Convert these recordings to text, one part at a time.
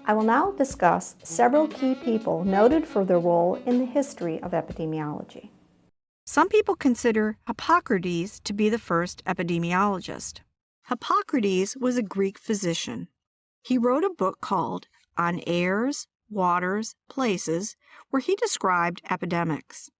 I will now discuss several key people noted for their role in the history of epidemiology. Some people consider Hippocrates to be the first epidemiologist. Hippocrates was a Greek physician. He wrote a book called On Airs, Waters, Places, where he described epidemics.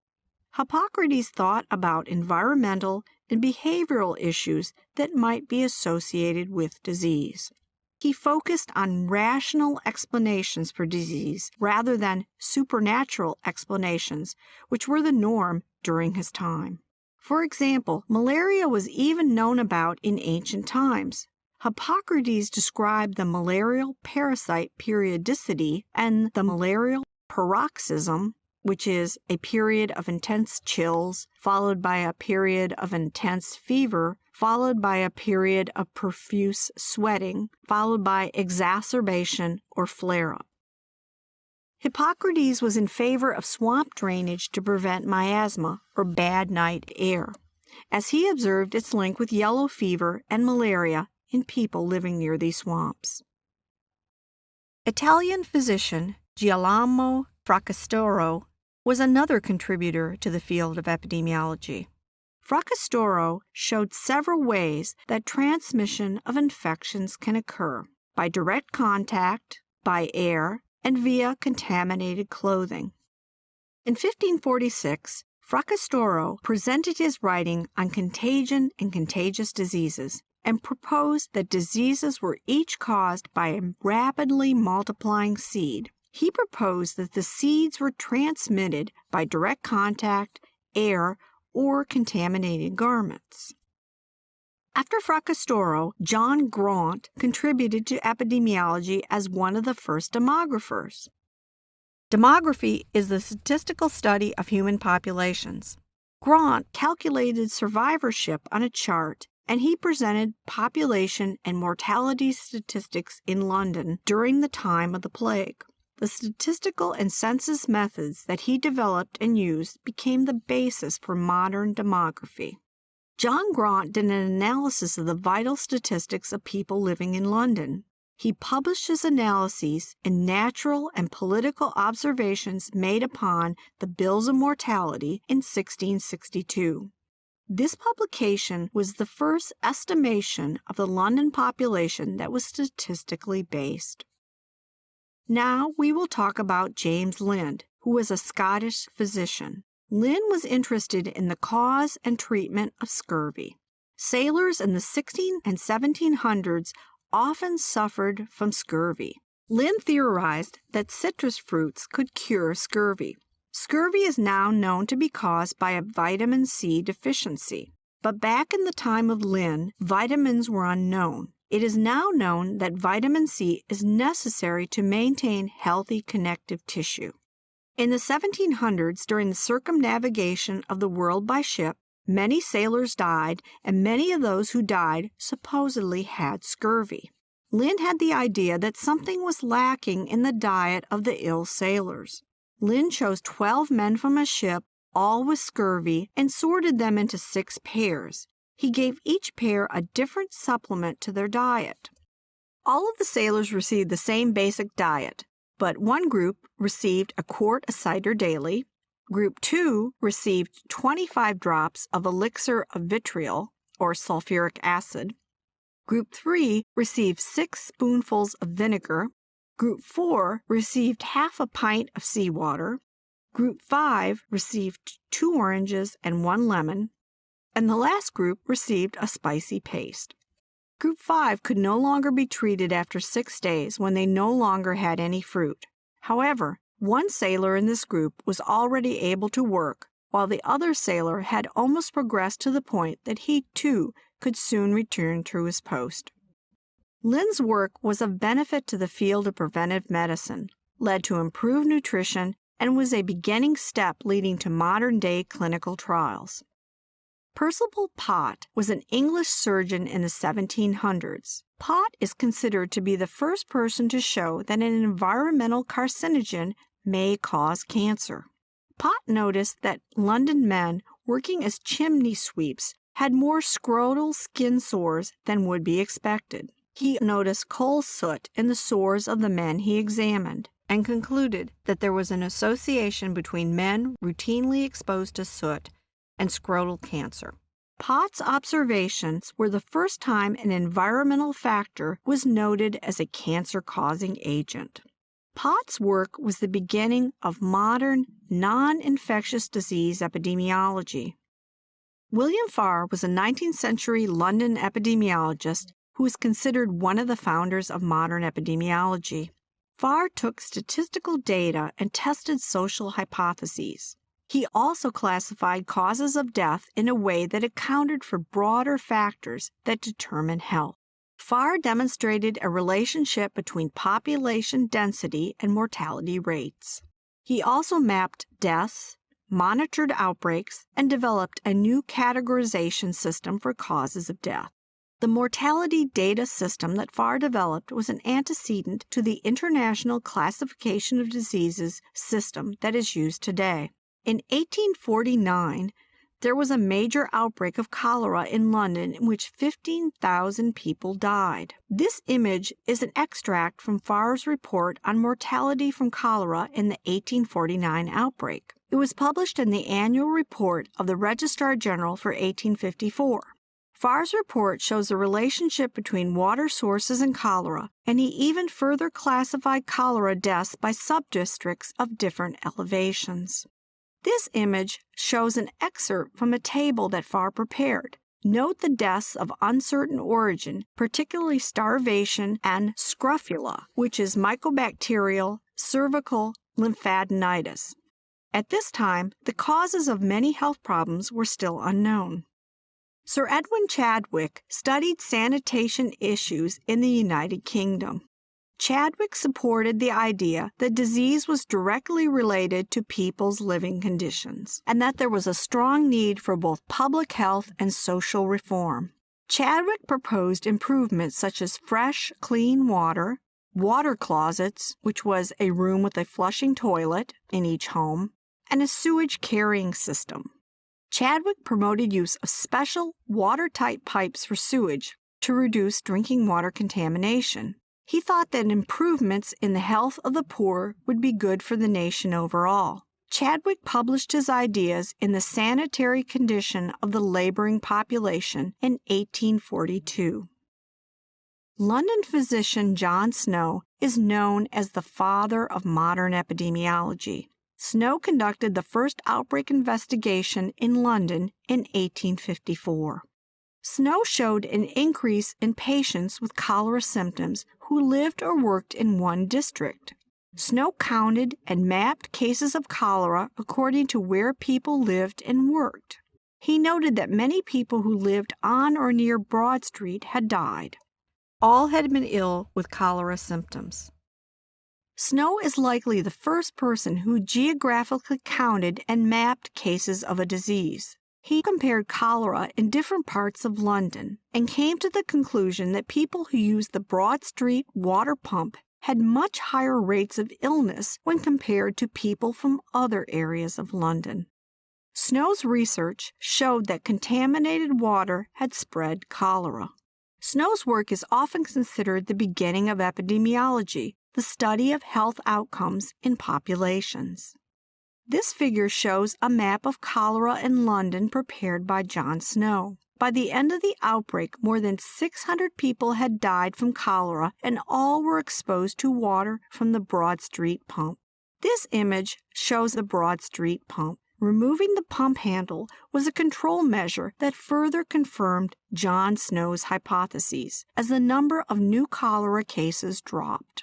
Hippocrates thought about environmental and behavioral issues that might be associated with disease. He focused on rational explanations for disease rather than supernatural explanations, which were the norm during his time. For example, malaria was even known about in ancient times. Hippocrates described the malarial parasite periodicity and the malarial paroxysm, which is a period of intense chills, followed by a period of intense fever, followed by a period of profuse sweating, followed by exacerbation or flare-up. Hippocrates was in favor of swamp drainage to prevent miasma, or bad night air, as he observed its link with yellow fever and malaria in people living near these swamps. Italian physician Girolamo Fracastoro was another contributor to the field of epidemiology. Fracastoro showed several ways that transmission of infections can occur: by direct contact, by air, and via contaminated clothing. In 1546, Fracastoro presented his writing on contagion and contagious diseases and proposed that diseases were each caused by a rapidly multiplying seed. He proposed that the seeds were transmitted by direct contact, air, or contaminated garments. After Fracastoro, John Graunt contributed to epidemiology as one of the first demographers. Demography is the statistical study of human populations. Graunt calculated survivorship on a chart, and he presented population and mortality statistics in London during the time of the plague. The statistical and census methods that he developed and used became the basis for modern demography. John Graunt did an analysis of the vital statistics of people living in London. He published his analyses in Natural and Political Observations made upon the Bills of Mortality in 1662. This publication was the first estimation of the London population that was statistically based. Now we will talk about James Lind, who was a Scottish physician. Lind was interested in the cause and treatment of scurvy. Sailors in the 16 and 1700s often suffered from scurvy. Lind theorized that citrus fruits could cure scurvy. Scurvy is now known to be caused by a vitamin C deficiency, but back in the time of Lind, vitamins were unknown. It is now known that vitamin C is necessary to maintain healthy connective tissue. In the 1700s, during the circumnavigation of the world by ship, many sailors died, and many of those who died supposedly had scurvy. Lind had the idea that something was lacking in the diet of the ill sailors. Lind chose 12 men from a ship, all with scurvy, and sorted them into 6 pairs. He gave each pair a different supplement to their diet. All of the sailors received the same basic diet, but one group received a quart of cider daily, Group 2 received 25 drops of elixir of vitriol, or sulfuric acid. Group 3 received 6 spoonfuls of vinegar. Group 4 received half a pint of seawater. Group 5 received 2 oranges and 1 lemon. And the last group received a spicy paste. Group 5 could no longer be treated after 6 days when they no longer had any fruit. However, one sailor in this group was already able to work, while the other sailor had almost progressed to the point that he, too, could soon return to his post. Lind's work was of benefit to the field of preventive medicine, led to improved nutrition, and was a beginning step leading to modern-day clinical trials. Percival Pott was an English surgeon in the 1700s. Pott is considered to be the first person to show that an environmental carcinogen may cause cancer. Pott noticed that London men working as chimney sweeps had more scrotal skin sores than would be expected. He noticed coal soot in the sores of the men he examined and concluded that there was an association between men routinely exposed to soot and scrotal cancer. Pott's observations were the first time an environmental factor was noted as a cancer-causing agent. Pott's work was the beginning of modern, non-infectious disease epidemiology. William Farr was a 19th century London epidemiologist who is considered one of the founders of modern epidemiology. Farr took statistical data and tested social hypotheses. He also classified causes of death in a way that accounted for broader factors that determine health. Farr demonstrated a relationship between population density and mortality rates. He also mapped deaths, monitored outbreaks, and developed a new categorization system for causes of death. The mortality data system that Farr developed was an antecedent to the International Classification of Diseases system that is used today. In 1849, there was a major outbreak of cholera in London in which 15,000 people died. This image is an extract from Farr's report on mortality from cholera in the 1849 outbreak. It was published in the annual report of the Registrar General for 1854. Farr's report shows a relationship between water sources and cholera, and he even further classified cholera deaths by subdistricts of different elevations. This image shows an excerpt from a table that Farr prepared. Note the deaths of uncertain origin, particularly starvation and scrofula, which is mycobacterial cervical lymphadenitis. At this time, the causes of many health problems were still unknown. Sir Edwin Chadwick studied sanitation issues in the United Kingdom. Chadwick supported the idea that disease was directly related to people's living conditions, and that there was a strong need for both public health and social reform. Chadwick proposed improvements such as fresh, clean water, water closets, which was a room with a flushing toilet in each home, and a sewage carrying system. Chadwick promoted use of special watertight pipes for sewage to reduce drinking water contamination. He thought that improvements in the health of the poor would be good for the nation overall. Chadwick published his ideas in the Sanitary Condition of the Laboring Population in 1842. London physician John Snow is known as the father of modern epidemiology. Snow conducted the first outbreak investigation in London in 1854. Snow showed an increase in patients with cholera symptoms who lived or worked in one district. Snow counted and mapped cases of cholera according to where people lived and worked. He noted that many people who lived on or near Broad Street had died. All had been ill with cholera symptoms. Snow is likely the first person who geographically counted and mapped cases of a disease. He compared cholera in different parts of London and came to the conclusion that people who used the Broad Street water pump had much higher rates of illness when compared to people from other areas of London. Snow's research showed that contaminated water had spread cholera. Snow's work is often considered the beginning of epidemiology, the study of health outcomes in populations. This figure shows a map of cholera in London prepared by John Snow. By the end of the outbreak, more than 600 people had died from cholera, and all were exposed to water from the Broad Street pump. This image shows the Broad Street pump. Removing the pump handle was a control measure that further confirmed John Snow's hypotheses, as the number of new cholera cases dropped.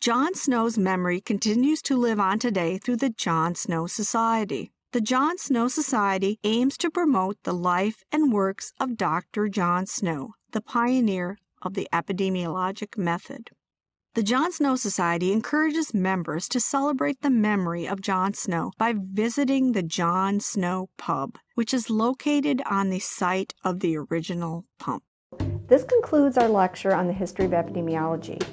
John Snow's memory continues to live on today through the John Snow Society. The John Snow Society aims to promote the life and works of Dr. John Snow, the pioneer of the epidemiologic method. The John Snow Society encourages members to celebrate the memory of John Snow by visiting the John Snow Pub, which is located on the site of the original pump. This concludes our lecture on the history of epidemiology.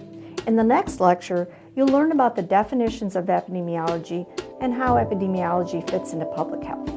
In the next lecture, you'll learn about the definitions of epidemiology and how epidemiology fits into public health.